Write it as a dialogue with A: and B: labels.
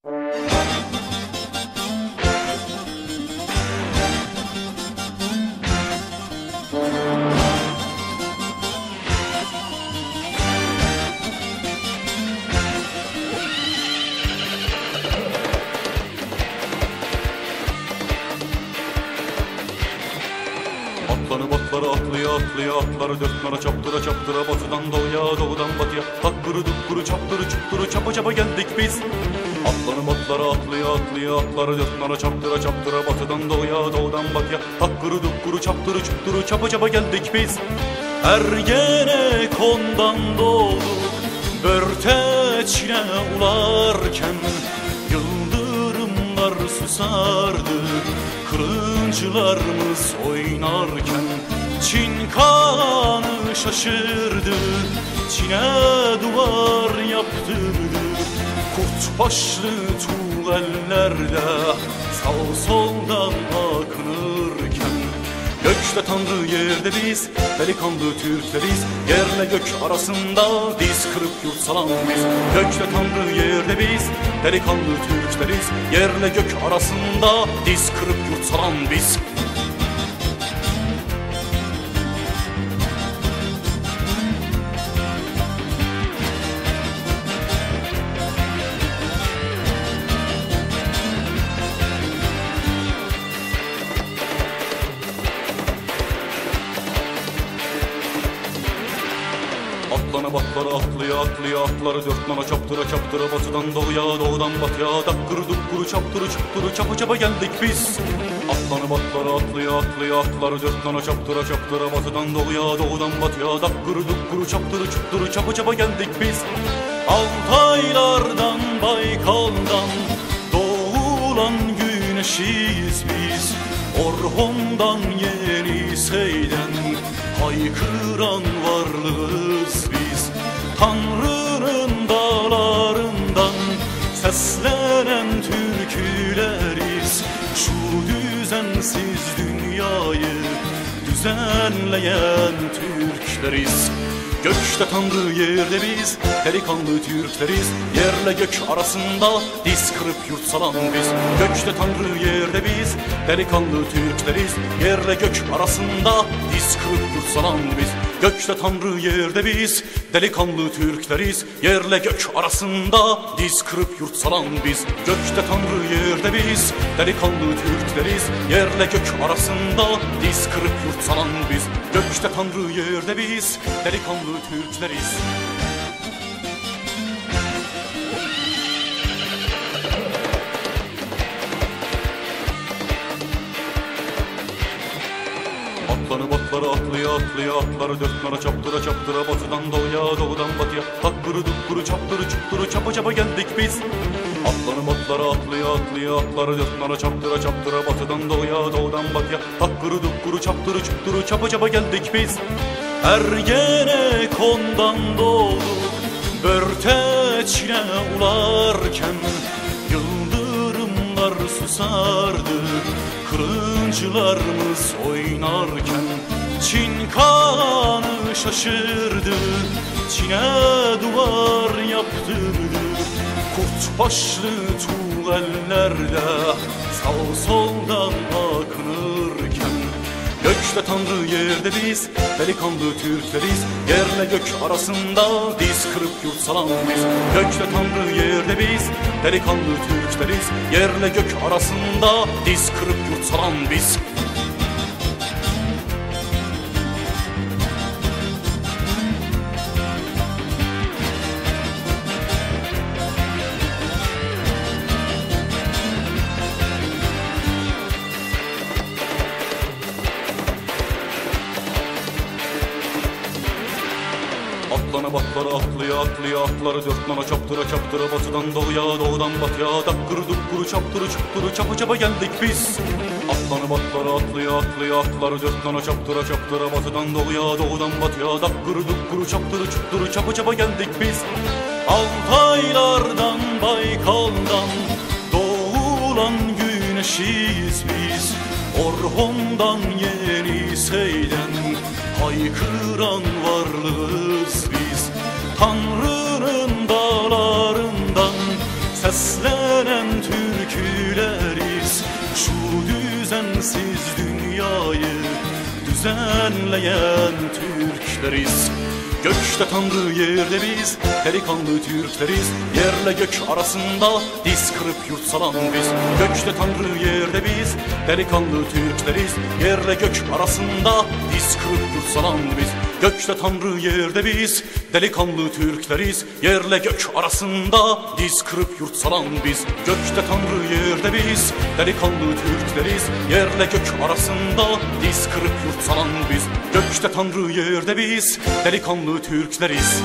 A: Atlanıp atlara atlaya atlaya atları dört nara çaptıra çaptıra batıdan doğuya doğudan batıya hakkırı dukkuru çaptırı çupturu çapa çapa geldik biz. Atlanıp atlara atlaya atlaya atları dört nara çaptıra çaptıra batıdan doğuya doğudan batıya hakkırı dukkuru çaptırı çupturu çapa çapa geldik biz. Ergenekon'dan doğduk Börteç'ine ularken yıldırımlar susardı kılıncılarımız oynarken. Çin kanı şaşırdı, Çin'e duvar yaptırdı. Kurt başlı tuğ ellerde sağ soldan akınırken. Gökte Tanrı yerde biz, delikanlı Türkleriz. Yerle gök arasında diz kırıp yurt salan biz. Gökte Tanrı yerde biz, delikanlı Türkleriz. Yerle gök arasında diz kırıp yurt salan biz. Atlanıp atlara atlaya atlaya atları dört nara çaptıra çaptıra batıdan doğuya doğudan batıya dakkırı dukkuru çaptırı çupturu çapa çapa geldik biz. Atlanıp atlara atlaya atlaya atları dört nara çaptıra çaptıra batıdan doğuya doğudan batıya dakkırı dukkuru çaptırı çupturu çapa çapa geldik biz. Altaylardan Baykal'dan doğulan güneşiyiz biz. Orhon'dan Yenisey'den haykıran varlığız biz. Tanrı'nın dağlarından seslenen türküleriz. Şu düzensiz dünyayı düzenleyen Türkleriz. Gökte Tanrı yerde biz, delikanlı Türkleriz. Yerle gök arasında diz kırıp yurt salan biz. Gökte Tanrı yerde biz, delikanlı Türkleriz. Yerle gök arasında diz kırıp yurt salan biz. Gökte Tanrı yerde biz, delikanlı Türkleriz. Yerle gök arasında diz kırıp yurt salan biz. Gökte Tanrı yerde biz, delikanlı Türkleriz. Yerle gök arasında diz kırıp yurt salan biz. Gökte Tanrı yerde biz, delikanlı Türkleriz. Atlanıp atlara atlaya atlaya atları dört nara çaptıra çaptıra batıdan doğuya doğudan batıya hakkırı dukkuru çaptırı çupturu çapa çapa geldik biz. Atlanıp atlara atlaya atlaya atları dört nara çaptıra çaptıra batıdan doğuya doğudan batıya hakkırı dukkuru çaptırı çupturu çapa çapa geldik biz. Ergenekon'dan doğduk Börteç'ine ularken yıldırımlar susardı kılıncılarımız oynarken. Çin kanı şaşırdı, Çin'e duvar yaptırdı. Kurt başlı tuğ ellerde sağ soldan akınırken. Gökte Tanrı yerde biz, delikanlı Türkleriz. Yerle gök arasında diz kırıp yurt salan biz. Gökte Tanrı yerde biz, delikanlı Türkleriz. Yerle gök arasında diz kırıp yurt salan biz. Atlanıp atlara atlaya atlaya atları dört nara çaptıra çaptıra batıdan doğuya doğudan batıya dakkırı dukkuru çaptırı çupturu çapa çapa geldik biz. Atlanıp atlara atlaya atlaya atları dört nara çaptıra çaptıra batıdan doğuya doğudan batıya dakkırı dukkuru çaptırı çupturu çapa çapa geldik biz. Altaylardan Baykal'dan doğulan güneşiyiz biz. Orhon'dan Yenisey'den haykıran varlığız biz. Tanrı'nın dağlarından seslenen düzenleyen Türkleriz. Gökte Tanrı yerde biz, delikanlı Türkleriz. Yerle gök arasında diz kırıp yurt salan biz. Gökte Tanrı yerde biz, delikanlı Türkleriz. Yerle gök arasında diz kırıp yurt salan biz. Gökte Tanrı yerde biz, delikanlı Türkleriz. Yerle gök arasında diz kırıp yurt salan biz. Gökte Tanrı yerde biz, delikanlı Türkleriz. Yerle gök arasında diz kırıp yurt salan biz. Gökte Tanrı yerde biz, delikanlı Türkleriz.